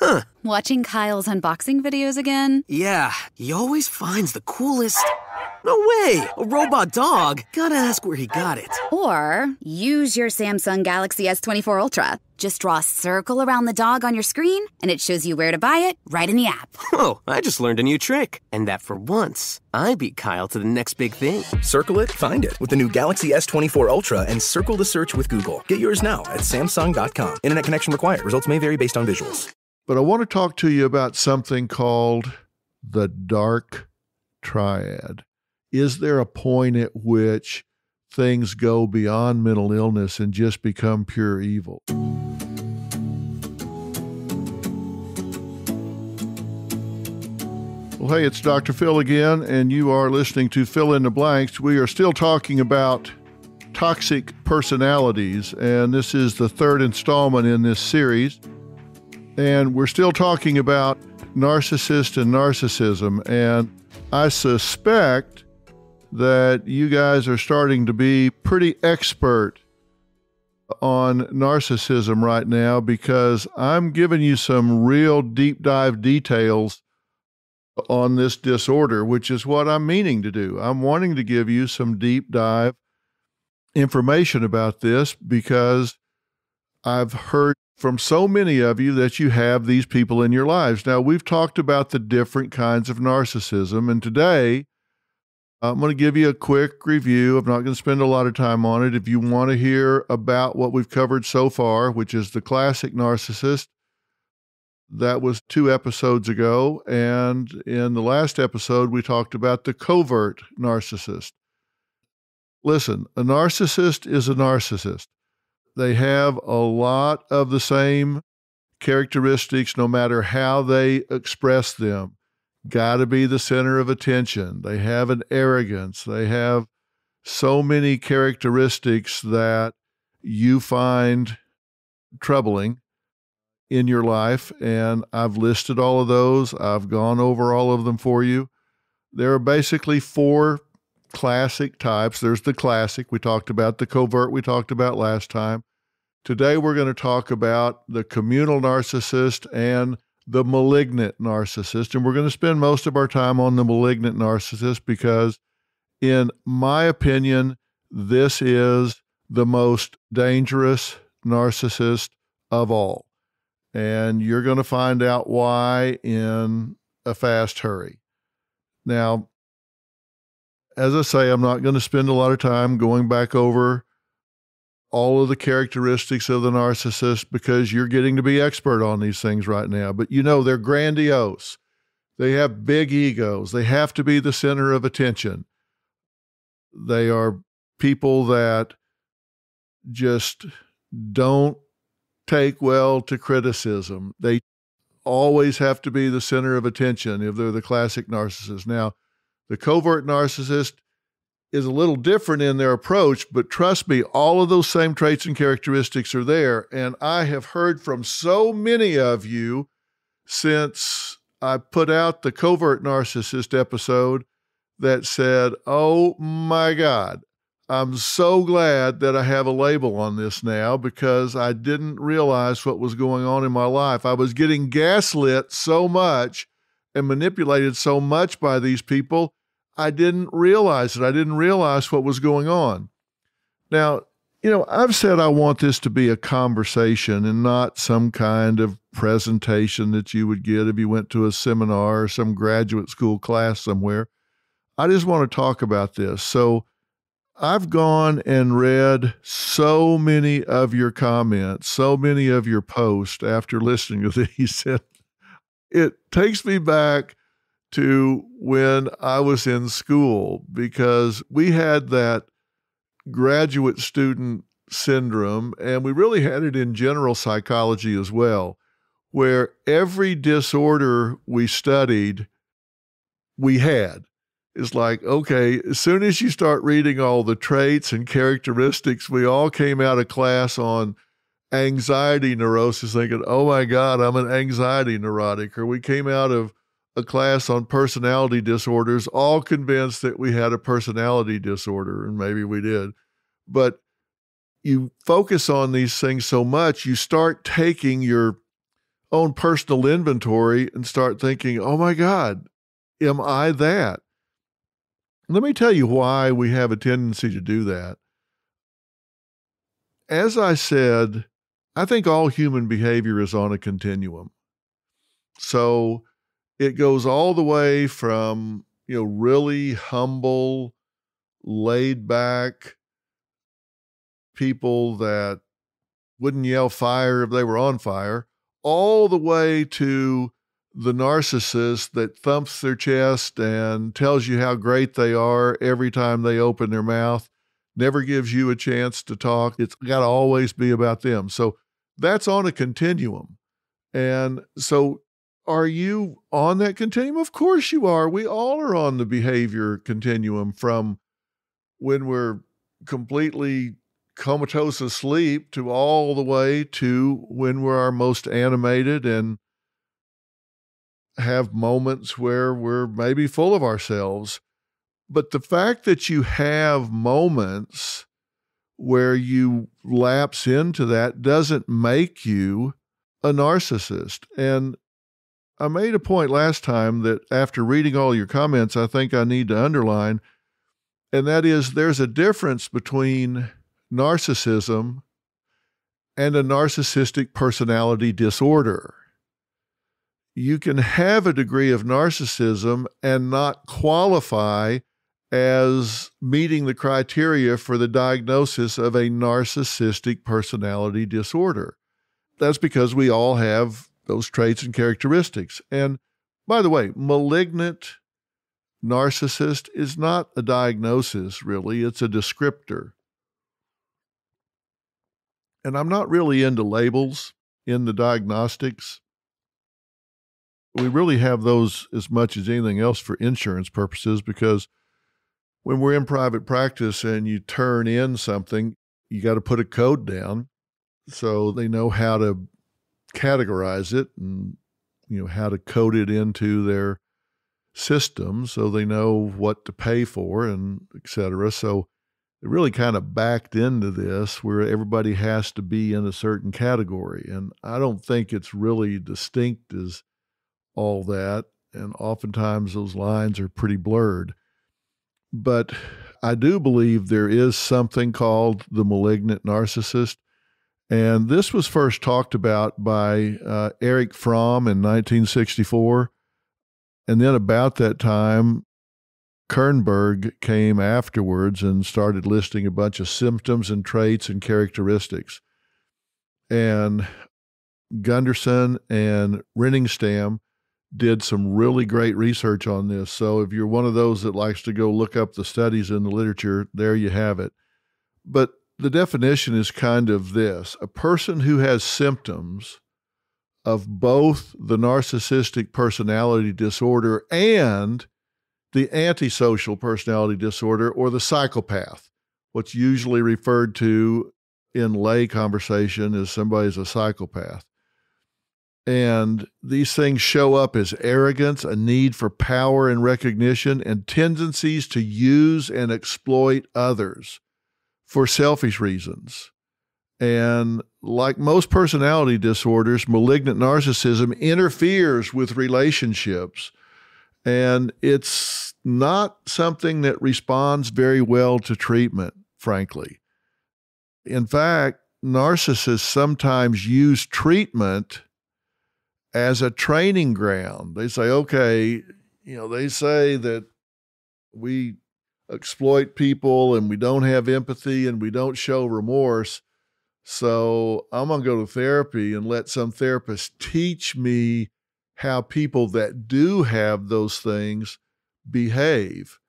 Huh. Watching Kyle's unboxing videos again? Yeah, he always finds the coolest... No way! A robot dog? Gotta ask where he got it. Or use your Samsung Galaxy S24 Ultra. Just draw a circle around the dog on your screen, and it shows you where to buy it right in the app. Oh, I just learned a new trick. And that for once, I beat Kyle to the next big thing. Circle it, find it with the new Galaxy S24 Ultra and circle the search with Google. Get yours now at Samsung.com. Internet connection required. Results may vary based on visuals. But I want to talk to you about something called the dark triad. Is there a point at which things go beyond mental illness and just become pure evil? Well, hey, it's Dr. Phil again, and you are listening to Fill in the Blanks. We are still talking about toxic personalities, and this is the third installment in this series. And we're still talking about narcissist and narcissism, and I suspect that you guys are starting to be pretty expert on narcissism right now, because I'm giving you some real deep dive details on this disorder, which is what I'm meaning to do. I'm wanting to give you some deep dive information about this because I've heard from so many of you that you have these people in your lives. Now, we've talked about the different kinds of narcissism, and today I'm going to give you a quick review. I'm not going to spend a lot of time on it. If you want to hear about what we've covered so far, which is the classic narcissist, that was 2 episodes ago. And in the last episode, we talked about the covert narcissist. Listen, a narcissist is a narcissist. They have a lot of the same characteristics no matter how they express them. Got to be the center of attention. They have an arrogance. They have so many characteristics that you find troubling in your life. And I've listed all of those. I've gone over all of them for you. There are basically 4 classic types. There's the classic. We talked about the covert we talked about last time. Today, we're going to talk about the communal narcissist and the malignant narcissist. And we're going to spend most of our time on the malignant narcissist because, in my opinion, this is the most dangerous narcissist of all. And you're going to find out why in a fast hurry. Now, as I say, I'm not going to spend a lot of time going back over all of the characteristics of the narcissist because you're getting to be expert on these things right now. But you know, they're grandiose. They have big egos. They have to be the center of attention. They are people that just don't take well to criticism. They always have to be the center of attention if they're the classic narcissist. Now, the covert narcissist is a little different in their approach, but trust me, all of those same traits and characteristics are there. And I have heard from so many of you since I put out the covert narcissist episode that said, oh my God, I'm so glad that I have a label on this now because I didn't realize what was going on in my life. I was getting gaslit so much and manipulated so much by these people, I didn't realize it. I didn't realize what was going on. Now, you know, I've said I want this to be a conversation and not some kind of presentation that you would get if you went to a seminar or some graduate school class somewhere. I just want to talk about this. So I've gone and read so many of your comments, so many of your posts after listening to these. It takes me back to when I was in school because we had that graduate student syndrome, and we really had it in general psychology as well, where every disorder we studied, we had. It's like, okay, as soon as you start reading all the traits and characteristics, we all came out of class on anxiety neurosis thinking, oh my God, I'm an anxiety neurotic. Or we came out of a class on personality disorders, all convinced that we had a personality disorder, and maybe we did. But you focus on these things so much, you start taking your own personal inventory and start thinking, oh my God, am I that? Let me tell you why we have a tendency to do that. As I said, I think all human behavior is on a continuum. So it goes all the way from, really humble, laid back people that wouldn't yell fire if they were on fire, all the way to the narcissist that thumps their chest and tells you how great they are every time they open their mouth, never gives you a chance to talk. It's got to always be about them. So that's on a continuum. And so are you on that continuum? Of course you are. We all are on the behavior continuum, from when we're completely comatose asleep to all the way to when we're our most animated and have moments where we're maybe full of ourselves. But the fact that you have moments where you lapse into that doesn't make you a narcissist. And I made a point last time that after reading all your comments, I think I need to underline, and that is there's a difference between narcissism and a narcissistic personality disorder. You can have a degree of narcissism and not qualify as meeting the criteria for the diagnosis of a narcissistic personality disorder. That's because we all have those traits and characteristics. And by the way, malignant narcissist is not a diagnosis, really. It's a descriptor. And I'm not really into labels in the diagnostics. We really have those as much as anything else for insurance purposes, because when we're in private practice and you turn in something, you got to put a code down so they know how to categorize it and, how to code it into their system so they know what to pay for and et cetera. So it really kind of backed into this where everybody has to be in a certain category. And I don't think it's really distinct as all that. And oftentimes those lines are pretty blurred. But I do believe there is something called the malignant narcissist. And this was first talked about by Erich Fromm in 1964. And then about that time, Kernberg came afterwards and started listing a bunch of symptoms and traits and characteristics. And Gunderson and Renningstam did some really great research on this. So if you're one of those that likes to go look up the studies in the literature, there you have it. But the definition is kind of this: a person who has symptoms of both the narcissistic personality disorder and the antisocial personality disorder, or the psychopath, what's usually referred to in lay conversation as somebody's a psychopath. And these things show up as arrogance, a need for power and recognition, and tendencies to use and exploit others for selfish reasons. And like most personality disorders, malignant narcissism interferes with relationships, and it's not something that responds very well to treatment, frankly. In fact, narcissists sometimes use treatment as a training ground. They say, okay, they say that we exploit people and we don't have empathy and we don't show remorse. So I'm going to go to therapy and let some therapist teach me how people that do have those things behave.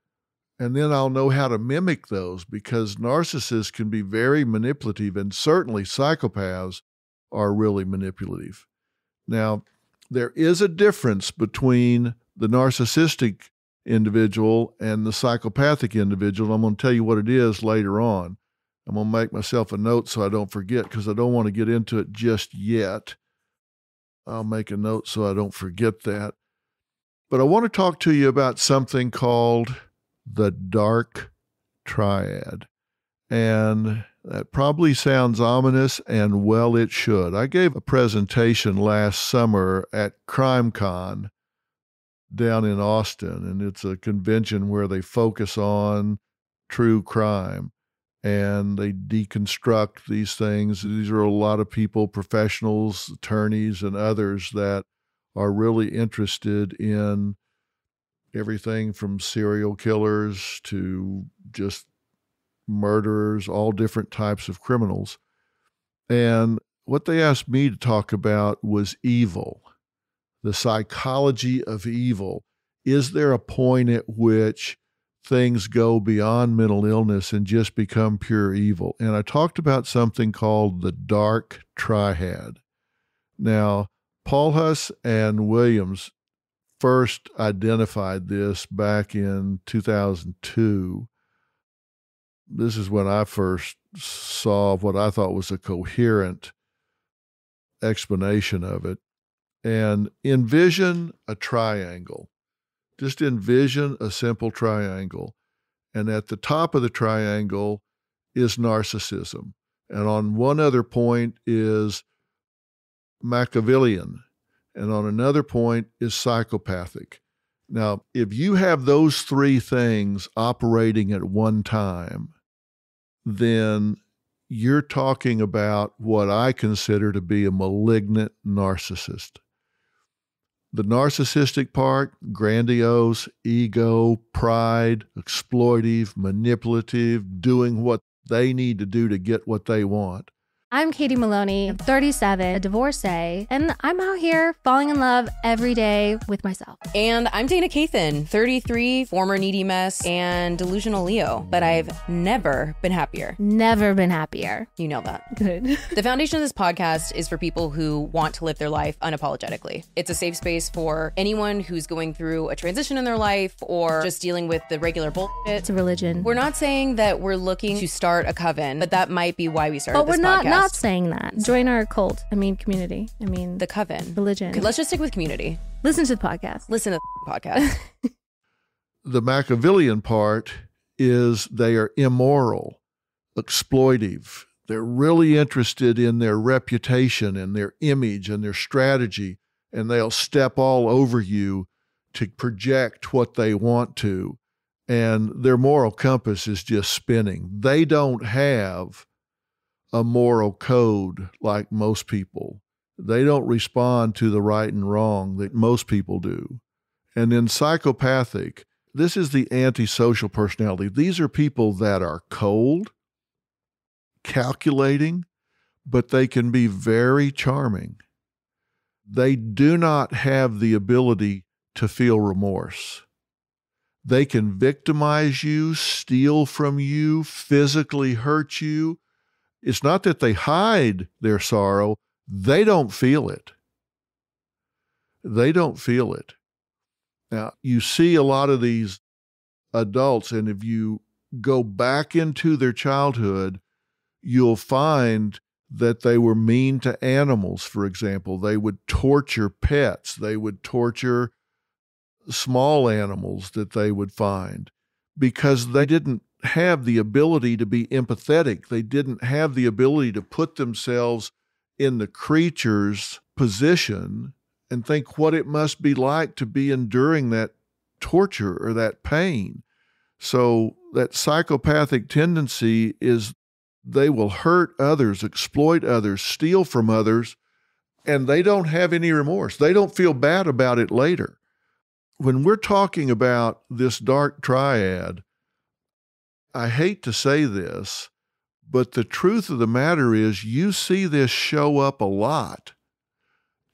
And then I'll know how to mimic those, because narcissists can be very manipulative, and certainly psychopaths are really manipulative. Now, there is a difference between the narcissistic individual and the psychopathic individual. I'm going to tell you what it is later on. I'm going to make myself a note so I don't forget, because I don't want to get into it just yet. I'll make a note so I don't forget that. But I want to talk to you about something called the dark triad. And That probably sounds ominous, and well, it should. I gave a presentation last summer at CrimeCon down in Austin, and it's a convention where they focus on true crime and they deconstruct these things. These are a lot of people, professionals, attorneys, and others that are really interested in everything from serial killers to just murderers, all different types of criminals. And what they asked me to talk about was evil, the psychology of evil. Is there a point at which things go beyond mental illness and just become pure evil? And I talked about something called the dark triad. Now, Polhus and Williams first identified this back in 2002. This is when I first saw what I thought was a coherent explanation of it. And envision a triangle. Just envision a simple triangle. And at the top of the triangle is narcissism. And on one other point is Machiavellian. And on another point is psychopathic. Now, if you have those three things operating at one time, then you're talking about what I consider to be a malignant narcissist. The narcissistic part, grandiose, ego, pride, exploitive, manipulative, doing what they need to do to get what they want. I'm Katie Maloney, I'm 37, a divorcee, and I'm out here falling in love every day with myself. And I'm Dana Cathan, 33, former needy mess, and delusional Leo, but I've never been happier. Never been happier. You know that. Good. The foundation of this podcast is for people who want to live their life unapologetically. It's a safe space for anyone who's going through a transition in their life or just dealing with the regular bullshit. It's a religion. We're not saying that we're looking to start a coven, but that might be why we started this podcast. But we're not saying that. Join our cult. Community. The coven. Religion. Okay, let's just stick with community. Listen to the podcast. Listen to the podcast. The Machiavellian part is they are immoral, exploitive. They're really interested in their reputation and their image and their strategy, and they'll step all over you to project what they want to. And their moral compass is just spinning. They don't have a moral code like most people. They don't respond to the right and wrong that most people do. And then psychopathic, this is the antisocial personality. These are people that are cold, calculating, but they can be very charming. They do not have the ability to feel remorse. They can victimize you, steal from you, physically hurt you. It's not that they hide their sorrow. They don't feel it. They don't feel it. Now, you see a lot of these adults, and if you go back into their childhood, you'll find that they were mean to animals, for example. They would torture pets. They would torture small animals that they would find because they didn't have the ability to be empathetic. They didn't have the ability to put themselves in the creature's position and think what it must be like to be enduring that torture or that pain. So that psychopathic tendency is they will hurt others, exploit others, steal from others, and they don't have any remorse. They don't feel bad about it later. When we're talking about this dark triad, I hate to say this, but the truth of the matter is you see this show up a lot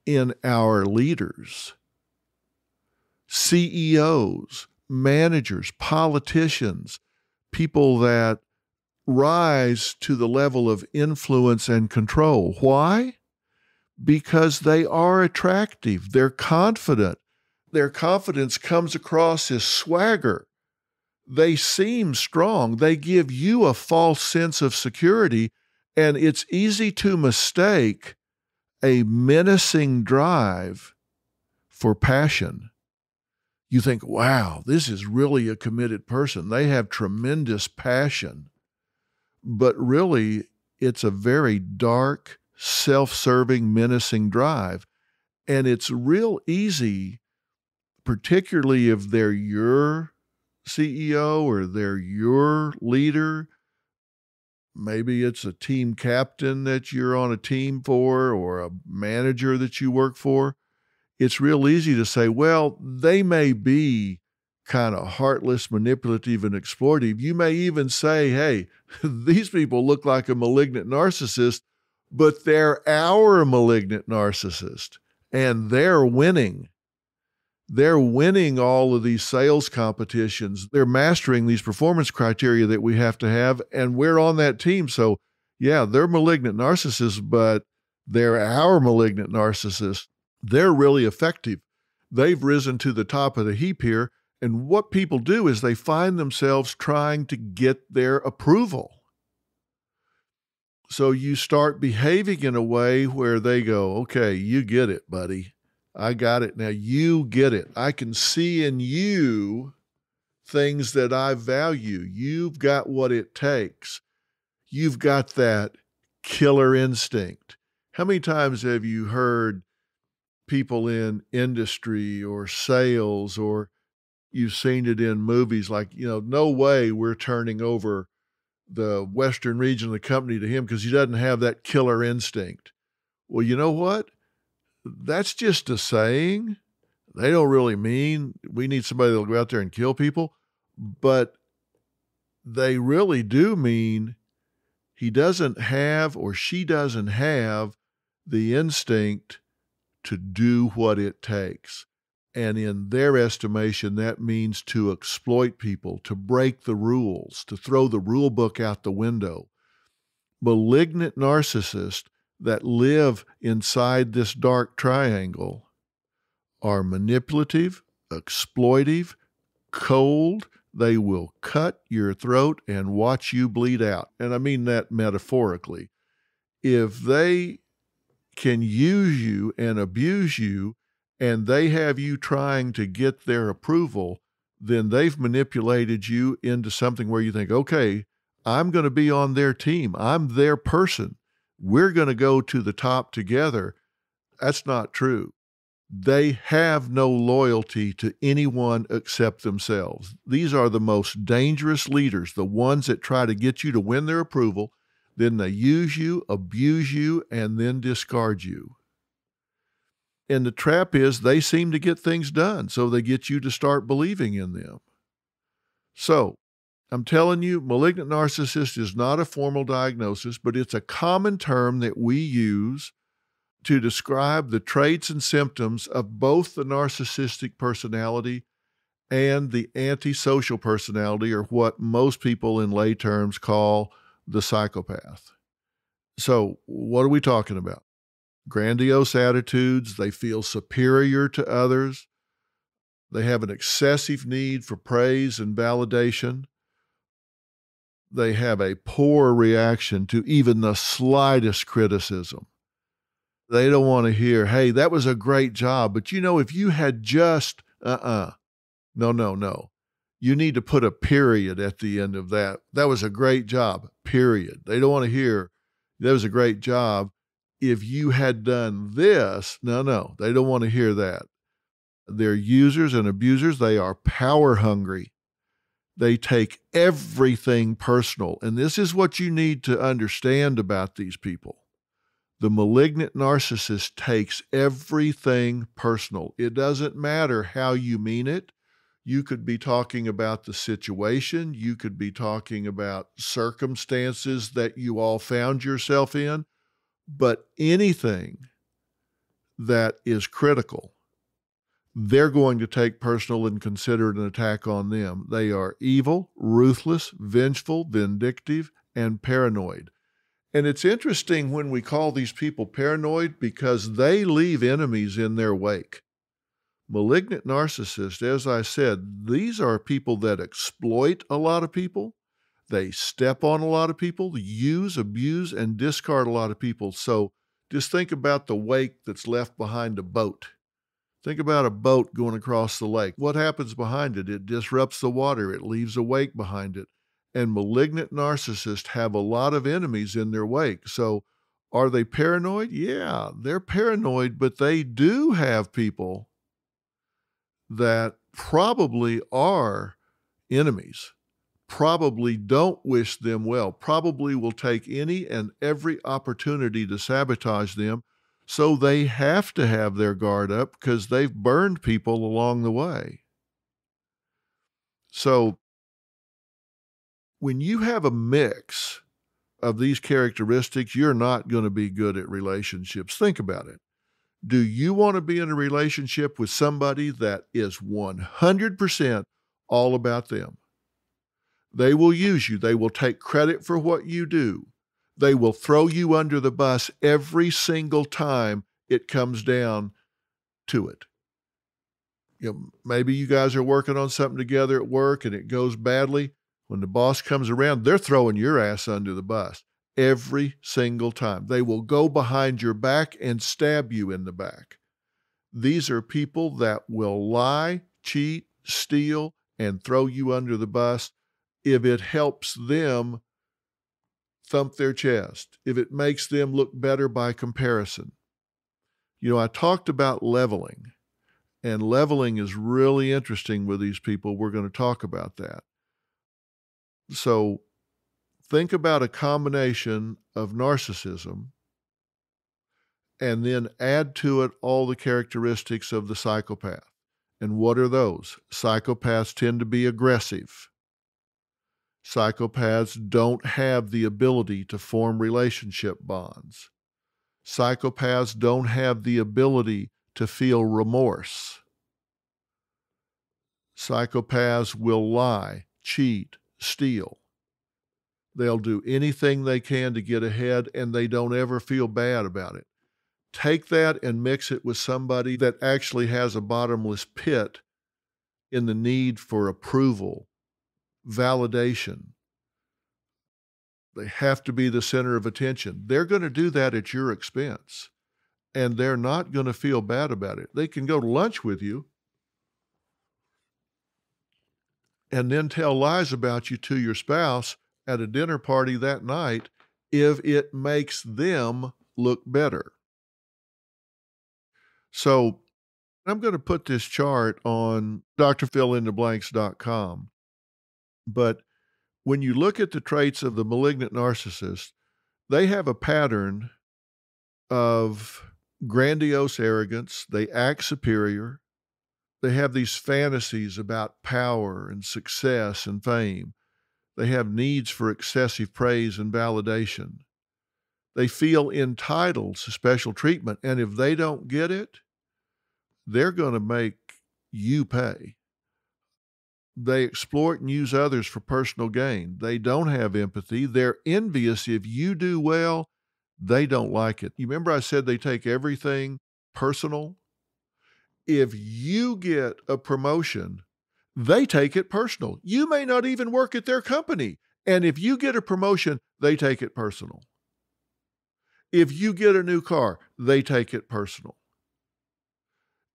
in our leaders, CEOs, managers, politicians, people that rise to the level of influence and control. Why? Because they are attractive. They're confident. Their confidence comes across as swagger. They seem strong. They give you a false sense of security, and it's easy to mistake a menacing drive for passion. You think, wow, this is really a committed person. They have tremendous passion. but really it's a very dark, self-serving, menacing drive. And it's real easy, particularly if they're your CEO or they're your leader. Maybe it's a team captain that you're on a team for or a manager that you work for. It's real easy to say, well, they may be kind of heartless, manipulative, and exploitive. You may even say, hey, these people look like a malignant narcissist, but they're our malignant narcissist, and they're winning. They're winning all of these sales competitions. They're mastering these performance criteria that we have to have, and we're on that team. So, yeah, they're malignant narcissists, but they're our malignant narcissists. They're really effective. They've risen to the top of the heap here, and what people do is they find themselves trying to get their approval. So you start behaving in a way where they go, okay, you get it, buddy. I got it. Now you get it. I can see in you things that I value. You've got what it takes. You've got that killer instinct. How many times have you heard people in industry or sales, or you've seen it in movies like, no way we're turning over the Western region of the company to him because he doesn't have that killer instinct. Well, you know what? That's just a saying. They don't really mean we need somebody that'll go out there and kill people, but they really do mean he doesn't have or she doesn't have the instinct to do what it takes. And in their estimation, that means to exploit people, to break the rules, to throw the rule book out the window. Malignant narcissists that live inside this dark triangle are manipulative, exploitive, cold. They will cut your throat and watch you bleed out. And I mean that metaphorically. If they can use you and abuse you, and they have you trying to get their approval, then they've manipulated you into something where you think, okay, I'm going to be on their team. I'm their person. We're going to go to the top together. That's not true. They have no loyalty to anyone except themselves. These are the most dangerous leaders, the ones that try to get you to win their approval. Then they use you, abuse you, and then discard you. And the trap is they seem to get things done, so they get you to start believing in them. So, I'm telling you, malignant narcissist is not a formal diagnosis, but it's a common term that we use to describe the traits and symptoms of both the narcissistic personality and the antisocial personality, or what most people in lay terms call the psychopath. So, what are we talking about? Grandiose attitudes. They feel superior to others. They have an excessive need for praise and validation. They have a poor reaction to even the slightest criticism. They don't want to hear, hey, that was a great job, but if you had just, no. You need to put a period at the end of that. That was a great job, period. They don't want to hear, that was a great job. If you had done this, no, they don't want to hear that. They're users and abusers. They are power hungry. They take everything personal. And this is what you need to understand about these people. The malignant narcissist takes everything personal. It doesn't matter how you mean it. You could be talking about the situation. You could be talking about circumstances that you all found yourself in. But anything that is critical, they're going to take personal and consider it an attack on them. They are evil, ruthless, vengeful, vindictive, and paranoid. And it's interesting when we call these people paranoid because they leave enemies in their wake. Malignant narcissists, as I said, these are people that exploit a lot of people. They step on a lot of people, use, abuse, and discard a lot of people. So just think about the wake that's left behind a boat. Think about a boat going across the lake. What happens behind it? It disrupts the water. It leaves a wake behind it. And malignant narcissists have a lot of enemies in their wake. So are they paranoid? Yeah, they're paranoid, but they do have people that probably are enemies, probably don't wish them well, probably will take any and every opportunity to sabotage them. So they have to have their guard up because they've burned people along the way. So when you have a mix of these characteristics, you're not going to be good at relationships. Think about it. Do you want to be in a relationship with somebody that is 100% all about them? They will use you. They will take credit for what you do. They will throw you under the bus every single time it comes down to it. Maybe you guys are working on something together at work and it goes badly. When the boss comes around, they're throwing your ass under the bus every single time. They will go behind your back and stab you in the back. These are people that will lie, cheat, steal, and throw you under the bus if it helps them thump their chest, if it makes them look better by comparison. I talked about leveling, and leveling is really interesting with these people. We're going to talk about that. So think about a combination of narcissism and then add to it all the characteristics of the psychopath. And what are those? Psychopaths tend to be aggressive. Psychopaths don't have the ability to form relationship bonds. Psychopaths don't have the ability to feel remorse. Psychopaths will lie, cheat, steal. They'll do anything they can to get ahead, and they don't ever feel bad about it. Take that and mix it with somebody that actually has a bottomless pit in the need for approval, validation. They have to be the center of attention. They're going to do that at your expense, and they're not going to feel bad about it. They can go to lunch with you and then tell lies about you to your spouse at a dinner party that night if it makes them look better. So I'm going to put this chart on drfillintheblanks.com. But when you look at the traits of the malignant narcissist, they have a pattern of grandiose arrogance. They act superior. They have these fantasies about power and success and fame. They have needs for excessive praise and validation. They feel entitled to special treatment, and if they don't get it, they're going to make you pay. They exploit and use others for personal gain. They don't have empathy. They're envious if you do well. They don't like it. You remember I said they take everything personal? If you get a promotion, they take it personal. You may not even work at their company. And if you get a promotion, they take it personal. If you get a new car, they take it personal.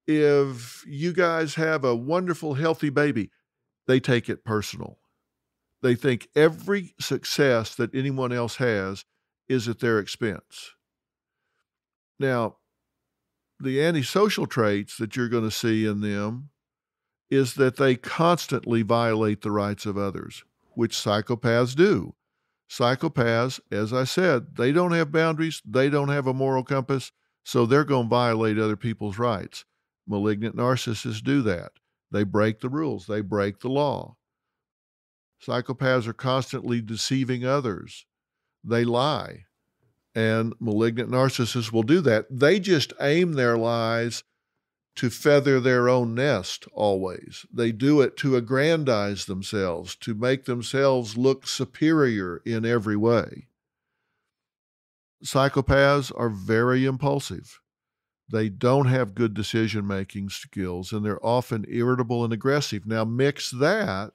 If you guys have a wonderful, healthy baby, they take it personal. They think every success that anyone else has is at their expense. Now, the antisocial traits that you're going to see in them is that they constantly violate the rights of others, which psychopaths do. Psychopaths, as I said, they don't have boundaries, they don't have a moral compass, so they're going to violate other people's rights. Malignant narcissists do that. They break the rules, they break the law. Psychopaths are constantly deceiving others. They lie. And malignant narcissists will do that. They just aim their lies to feather their own nest always. They do it to aggrandize themselves, to make themselves look superior in every way. Psychopaths are very impulsive. They don't have good decision-making skills, and they're often irritable and aggressive. Now mix that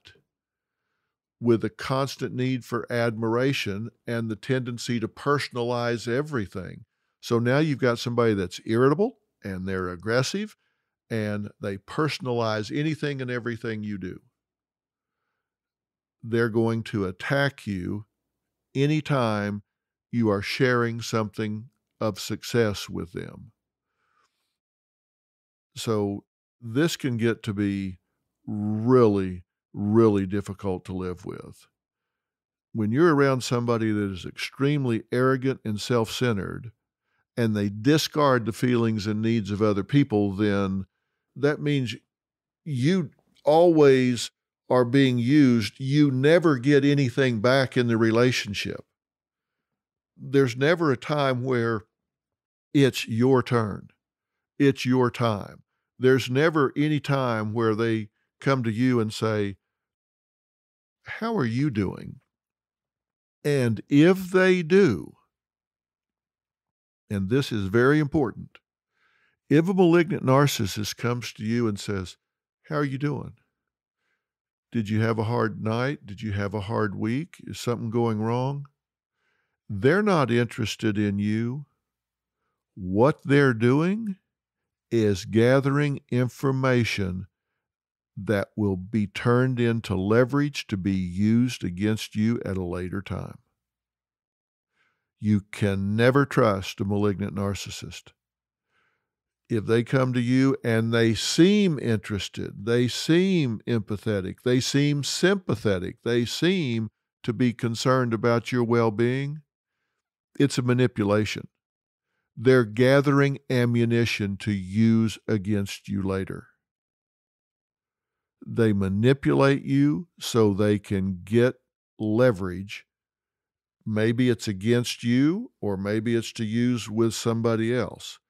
with a constant need for admiration and the tendency to personalize everything. So now you've got somebody that's irritable and they're aggressive and they personalize anything and everything you do. they're going to attack you anytime you are sharing something of success with them. So this can get to be really, really difficult to live with. When you're around somebody that is extremely arrogant and self-centered, and they discard the feelings and needs of other people, then that means you always are being used. You never get anything back in the relationship. There's never a time where it's your turn. It's your time. There's never any time where they come to you and say, how are you doing? And if they do, and this is very important, if a malignant narcissist comes to you and says, how are you doing? Did you have a hard night? Did you have a hard week? Is something going wrong? They're not interested in you. What they're doing is gathering information that will be turned into leverage to be used against you at a later time. You can never trust a malignant narcissist. If they come to you and they seem interested, they seem empathetic, they seem sympathetic, they seem to be concerned about your well-being, it's a manipulation. They're gathering ammunition to use against you later. They manipulate you so they can get leverage. Maybe it's against you, or maybe it's to use with somebody else.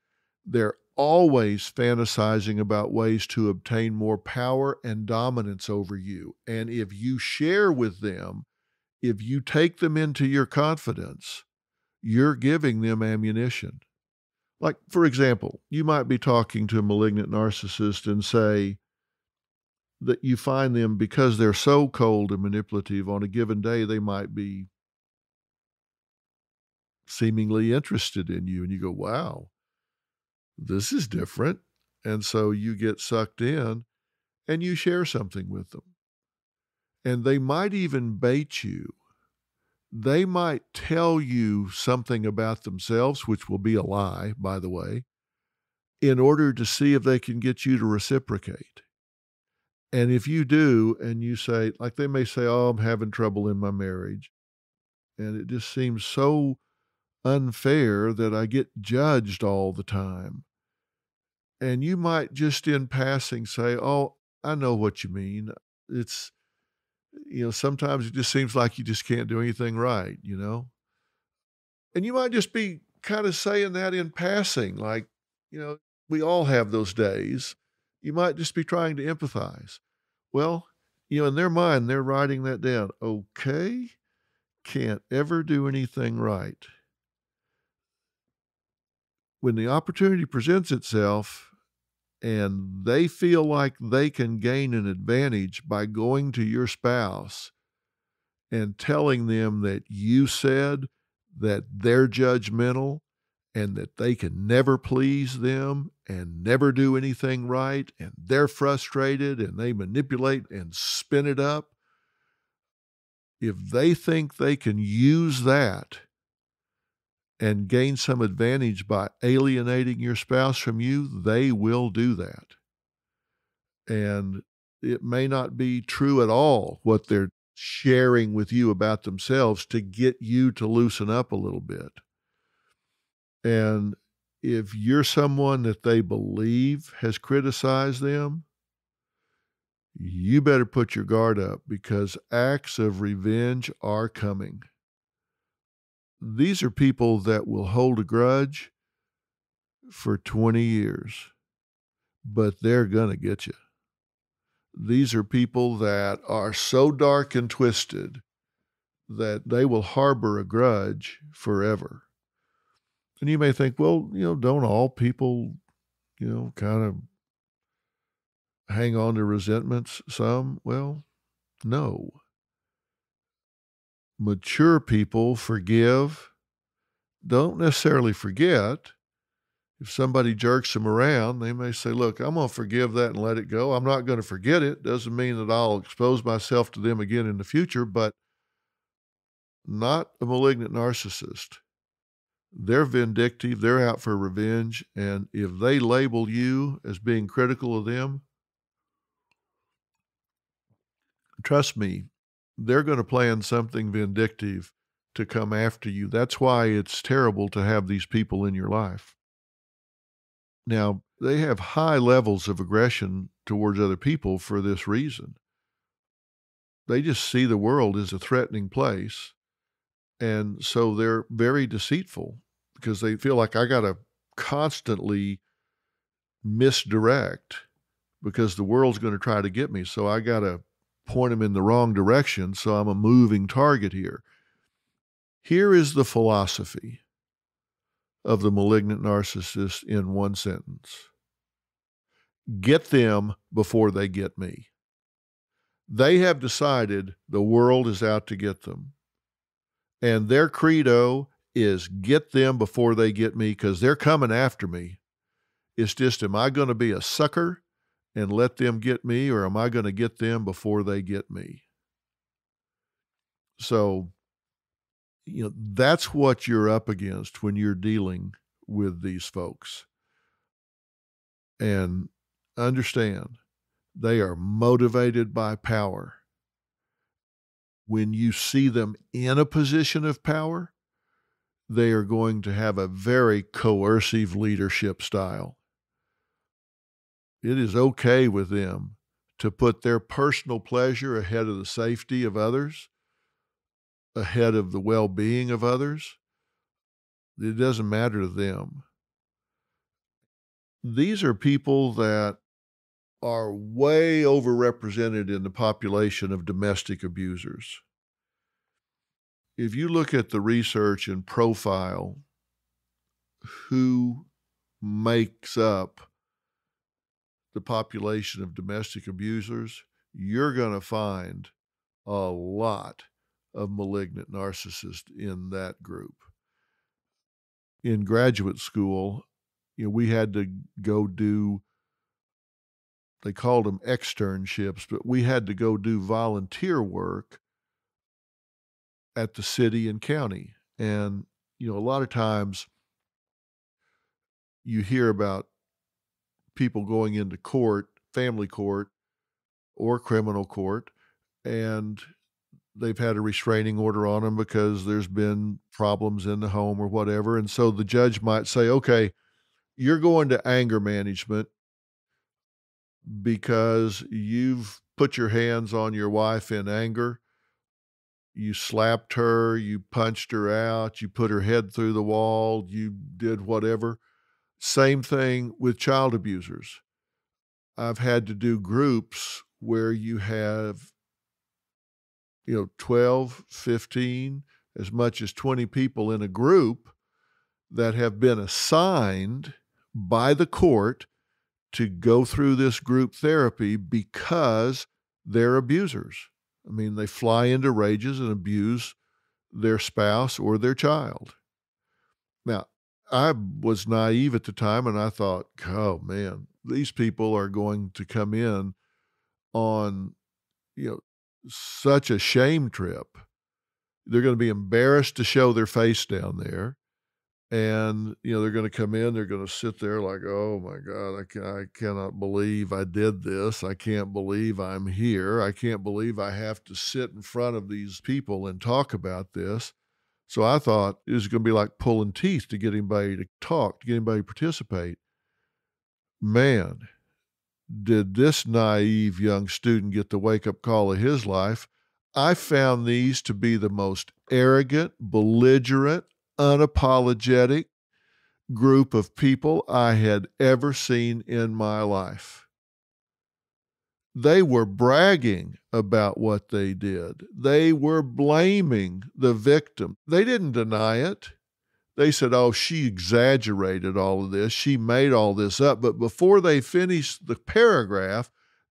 They're always fantasizing about ways to obtain more power and dominance over you. And if you share with them, if you take them into your confidence, you're giving them ammunition. Like, for example, you might be talking to a malignant narcissist and say that you find them, because they're so cold and manipulative, on a given day, they might be seemingly interested in you. And you go, wow, this is different. And so you get sucked in and you share something with them. And they might even bait you. They might tell you something about themselves, which will be a lie, by the way, in order to see if they can get you to reciprocate. And if you do, and you say, like they may say, oh, I'm having trouble in my marriage, and it just seems so unfair that I get judged all the time. And you might just in passing say, oh, I know what you mean. It's, sometimes it just seems like you just can't do anything right, And you might just be kind of saying that in passing, like, we all have those days. You might just be trying to empathize. Well, in their mind, they're writing that down. Okay, can't ever do anything right. When the opportunity presents itself and they feel like they can gain an advantage by going to your spouse and telling them that you said that they're judgmental and that they can never please them and never do anything right, and they're frustrated and they manipulate and spin it up, if they think they can use that and gain some advantage by alienating your spouse from you, they will do that. And it may not be true at all what they're sharing with you about themselves to get you to loosen up a little bit. And if you're someone that they believe has criticized them, you better put your guard up, because acts of revenge are coming. These are people that will hold a grudge for 20 years, but they're going to get you. These are people that are so dark and twisted that they will harbor a grudge forever. And you may think, well, don't all people, kind of hang on to resentments some? Well, no. Mature people forgive, don't necessarily forget. If somebody jerks them around, they may say, look, I'm going to forgive that and let it go. I'm not going to forget it. Doesn't mean that I'll expose myself to them again in the future, but not a malignant narcissist. They're vindictive. They're out for revenge. And if they label you as being critical of them, trust me, they're going to plan something vindictive to come after you. That's why it's terrible to have these people in your life. Now, they have high levels of aggression towards other people for this reason. They just see the world as a threatening place. And so they're very deceitful because they feel like I got to constantly misdirect because the world's going to try to get me. So I got to point them in the wrong direction. So I'm a moving target here. Here is the philosophy of the malignant narcissist in one sentence. Get them before they get me. They have decided the world is out to get them. And their credo is get them before they get me because they're coming after me. It's just, am I going to be a sucker and let them get me, or am I going to get them before they get me? So, that's what you're up against when you're dealing with these folks. And understand, they are motivated by power. When you see them in a position of power, they are going to have a very coercive leadership style. It is okay with them to put their personal pleasure ahead of the safety of others, ahead of the well-being of others. It doesn't matter to them. These are people that are way overrepresented in the population of domestic abusers. If you look at the research and profile who makes up the population of domestic abusers, you're going to find a lot of malignant narcissists in that group. In graduate school, we had to go do, they called them externships, but we had to go do volunteer work at the city and county. And, a lot of times you hear about people going into court, family court or criminal court, and they've had a restraining order on them because there's been problems in the home or whatever. And so the judge might say, okay, you're going to anger management because you've put your hands on your wife in anger. You slapped her, you punched her out, you put her head through the wall, you did whatever. Same thing with child abusers. I've had to do groups where you have 12, 15, as much as 20 people in a group that have been assigned by the court to go through this group therapy because they're abusers. I mean, they fly into rages and abuse their spouse or their child. Now, I was naive at the time and I thought, oh man, these people are going to come in on, such a shame trip. They're going to be embarrassed to show their face down there. And, they're going to come in, they're going to sit there like, oh my God, I cannot believe I did this. I can't believe I'm here. I can't believe I have to sit in front of these people and talk about this. So I thought it was going to be like pulling teeth to get anybody to talk, to get anybody to participate. Man, did this naive young student get the wake-up call of his life. I found these to be the most arrogant, belligerent, unapologetic group of people I had ever seen in my life. They were bragging about what they did. They were blaming the victim. They didn't deny it. They said, oh, she exaggerated all of this. She made all this up. But before they finished the paragraph,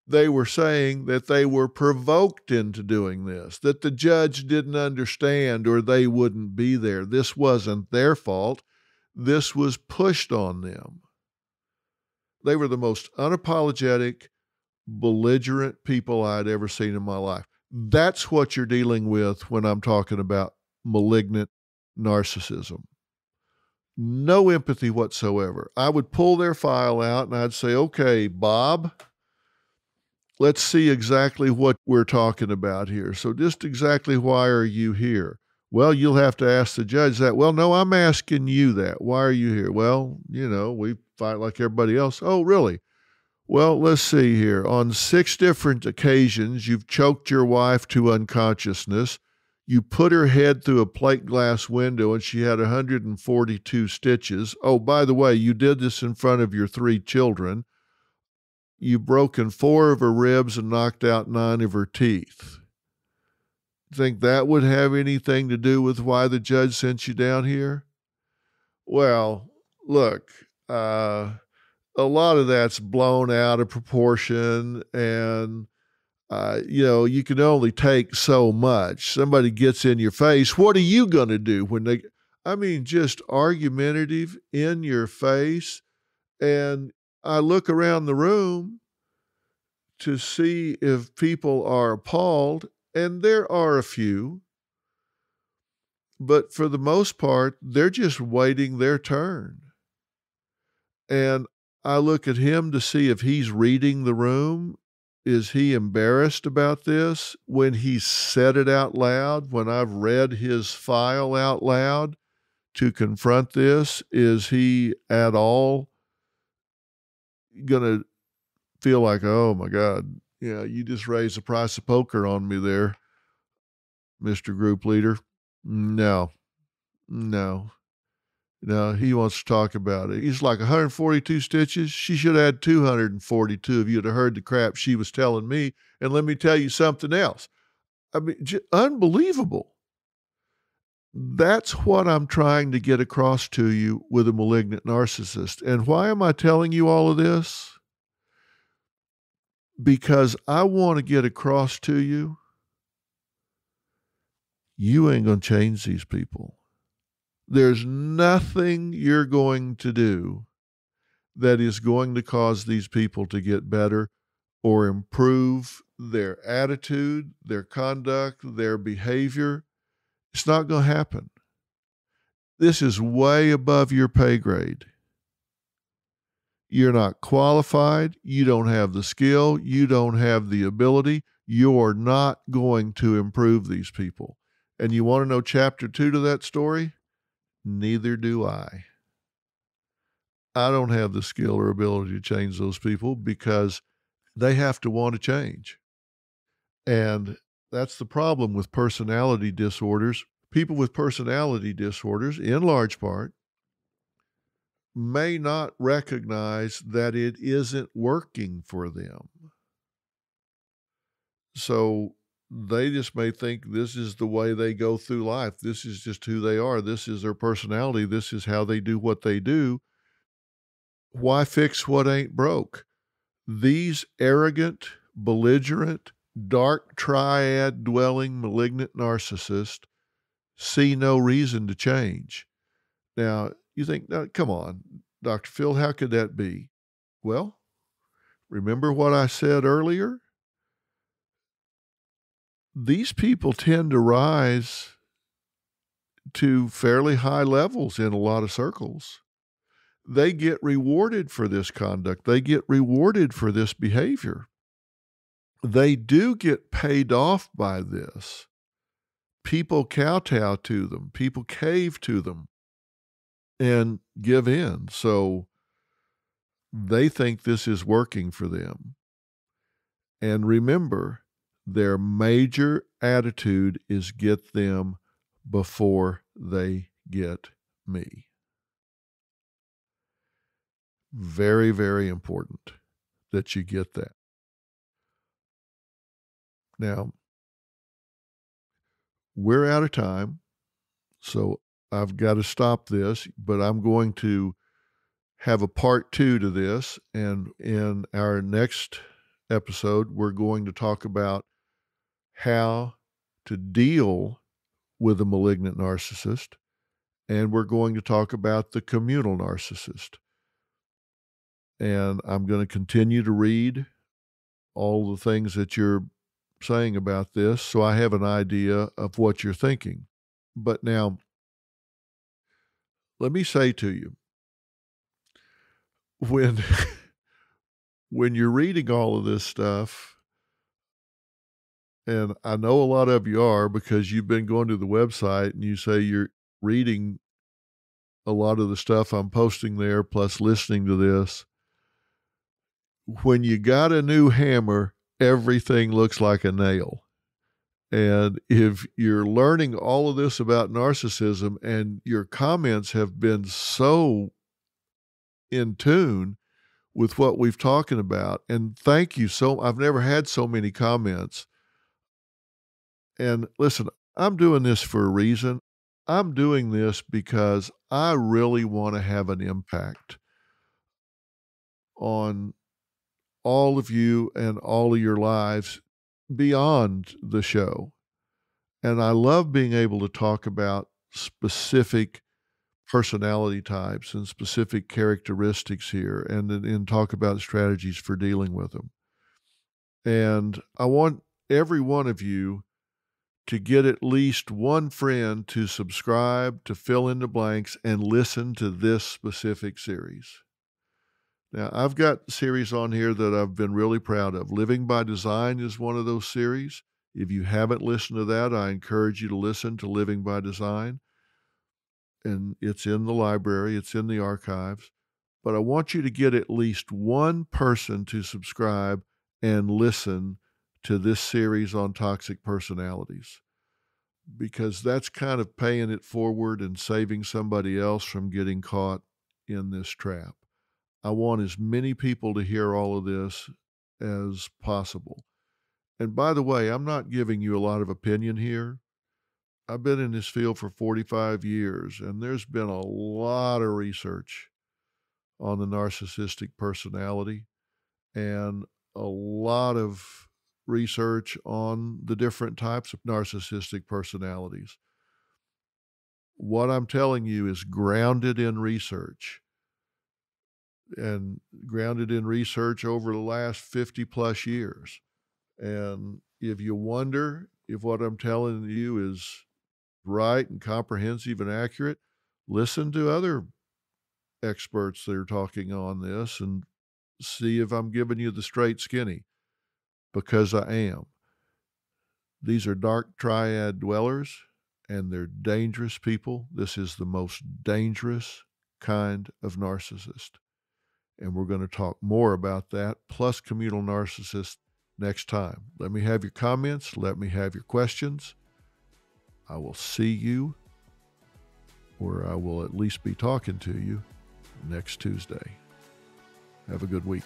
they were saying that they were provoked into doing this, that the judge didn't understand or they wouldn't be there. This wasn't their fault. this was pushed on them. They were the most unapologetic, belligerent people I'd ever seen in my life. That's what you're dealing with when I'm talking about malignant narcissism. No empathy whatsoever. I would pull their file out and I'd say, okay, Bob, let's see exactly what we're talking about here. So just exactly why are you here? Well, you'll have to ask the judge that. Well, no, I'm asking you that. Why are you here? Well, we fight like everybody else. Oh, really? Well, let's see here. On 6 different occasions, you've choked your wife to unconsciousness. You put her head through a plate glass window and she had 142 stitches. Oh, by the way, you did this in front of your 3 children. You've broken 4 of her ribs and knocked out 9 of her teeth. Think that would have anything to do with why the judge sent you down here? Well, look, a lot of that's blown out of proportion, and you can only take so much. Somebody gets in your face, what are you going to do when just argumentative, in your face. And I look around the room to see if people are appalled, and there are a few, but for the most part, they're just waiting their turn. And I look at him to see if he's reading the room. Is he embarrassed about this when he said it out loud, when I've read his file out loud to confront this? Is he at all going to feel like, oh my God, you just raised the price of poker on me there, Mr. Group Leader? No, he wants to talk about it. He's like 142 stitches. She should have had 242 if you'd have heard the crap she was telling me. And let me tell you something else. Unbelievable. That's what I'm trying to get across to you with a malignant narcissist. And why am I telling you all of this? Because I want to get across to you, you ain't going to change these people. There's nothing you're going to do that is going to cause these people to get better or improve their attitude, their conduct, their behavior. It's not going to happen. This is way above your pay grade. You're not qualified. You don't have the skill. You don't have the ability. You're not going to improve these people. And you want to know chapter 2 to that story? Neither do I. I don't have the skill or ability to change those people because they have to want to change. And that's the problem with personality disorders. People with personality disorders, in large part, may not recognize that it isn't working for them. So they just may think this is the way they go through life. This is just who they are. This is their personality. This is how they do what they do. Why fix what ain't broke? These arrogant, belligerent, dark triad dwelling malignant narcissists see no reason to change. Now, you think, no, come on, Dr. Phil, how could that be? Well, remember what I said earlier? These people tend to rise to fairly high levels in a lot of circles. They get rewarded for this conduct. They get rewarded for this behavior. They do get paid off by this. People kowtow to them. People cave to them and give in. So they think this is working for them. And remember, their major attitude is get them before they get me. Very, very important that you get that. Now, we're out of time, so I've got to stop this, but I'm going to have a part 2 to this, and in our next episode, we're going to talk about how to deal with a malignant narcissist and we're going to talk about the communal narcissist. And I'm going to continue to read all the things that you're saying about this, so I have an idea of what you're thinking. But now, let me say to you, when when you're reading all of this stuff, and I know a lot of you are because you've been going to the website and you say you're reading a lot of the stuff I'm posting there, plus listening to this. When you got a new hammer, everything looks like a nail. And if you're learning all of this about narcissism and your comments have been so in tune with what we've talking about, and thank you so, I've never had so many comments. And listen, I'm doing this for a reason. I'm doing this because I really want to have an impact on all of you and all of your lives beyond the show. And I love being able to talk about specific personality types and specific characteristics here and talk about strategies for dealing with them. And I want every one of you to get at least one friend to subscribe to Fill in the Blanks and listen to this specific series. Now, I've got series on here that I've been really proud of. Living by Design is one of those series. If you haven't listened to that, I encourage you to listen to Living by Design. And it's in the library, it's in the archives. But I want you to get at least one person to subscribe and listen to this series on toxic personalities, because that's kind of paying it forward and saving somebody else from getting caught in this trap. I want as many people to hear all of this as possible. And by the way, I'm not giving you a lot of opinion here. I've been in this field for 45 years, and there's been a lot of research on the narcissistic personality and a lot of research on the different types of narcissistic personalities. What I'm telling you is grounded in research, and grounded in research over the last 50 plus years. And if you wonder if what I'm telling you is right and comprehensive and accurate, listen to other experts that are talking on this and see if I'm giving you the straight skinny, because I am. These are dark triad dwellers, and they're dangerous people. This is the most dangerous kind of narcissist. And we're going to talk more about that, plus communal narcissists, next time. Let me have your comments. Let me have your questions. I will see you, or I will at least be talking to you, next Tuesday. Have a good week.